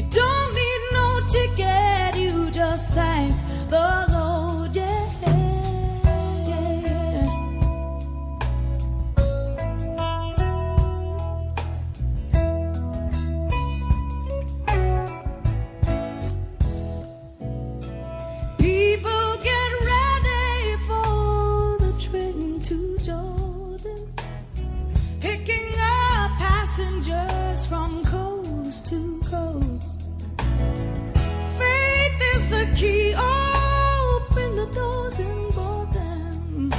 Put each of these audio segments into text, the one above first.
You don't need no ticket, you just thank the Lord, yeah, yeah. People get ready for the train to Jordan, picking up passengers from coast to coast. Faith is the key, open the doors and board them.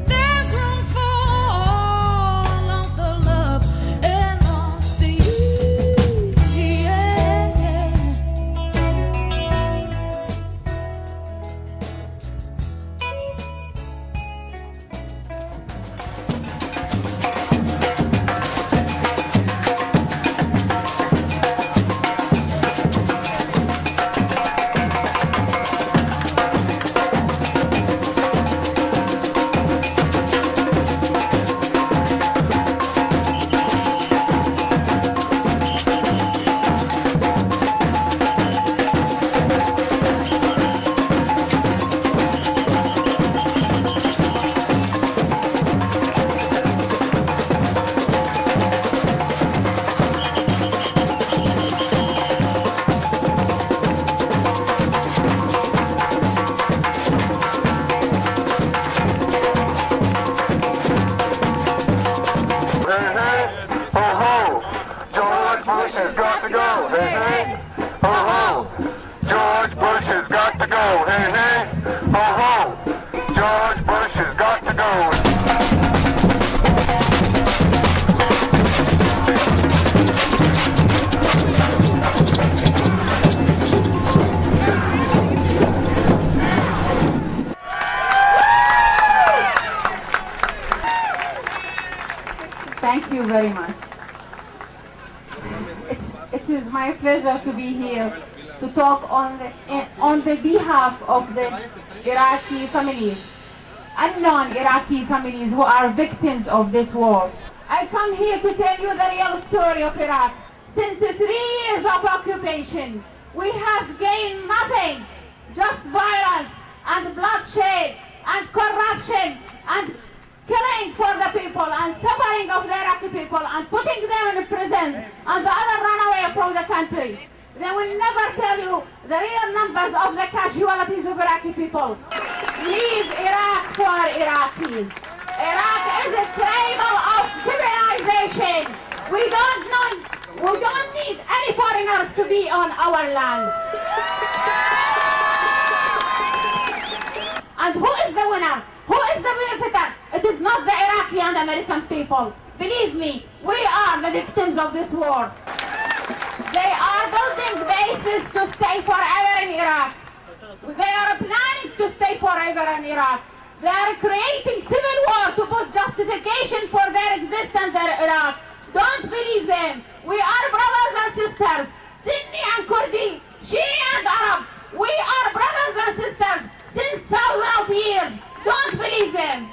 There's room for all of the love and lost to you, yeah, yeah. Bush has got to go, hey, hey, ho, ho. George Bush has got to go, hey, hey, ho, ho. George Bush has got to go. Thank you very much. It is my pleasure to be here to talk on the behalf of the Iraqi families and non-Iraqi families who are victims of this war. I come here to tell you the real story of Iraq. Since 3 years of occupation, we have gained nothing, just violence and bloodshed and corruption and killing for the people and suffering of the Iraqi people and putting them in prison and the other run away from the country. They will never tell you the real numbers of the casualties of Iraqi people. Leave Iraq for Iraqis. Iraq is a cradle of civilization. We don't need any foreigners to be on our land. And who is the winner? Who is the benefactor? It is not the Iraqi and American people. Believe me, we are the victims of this war. They are building bases to stay forever in Iraq. They are planning to stay forever in Iraq. They are creating civil war to put justification for their existence in Iraq. Don't believe them. We are brothers and sisters, Sunni and Kurdi, Shia and Arab. We are brothers and sisters since thousands of years. Don't believe them.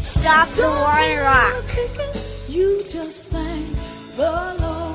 Stop the war in Iraq. You just thank the Lord.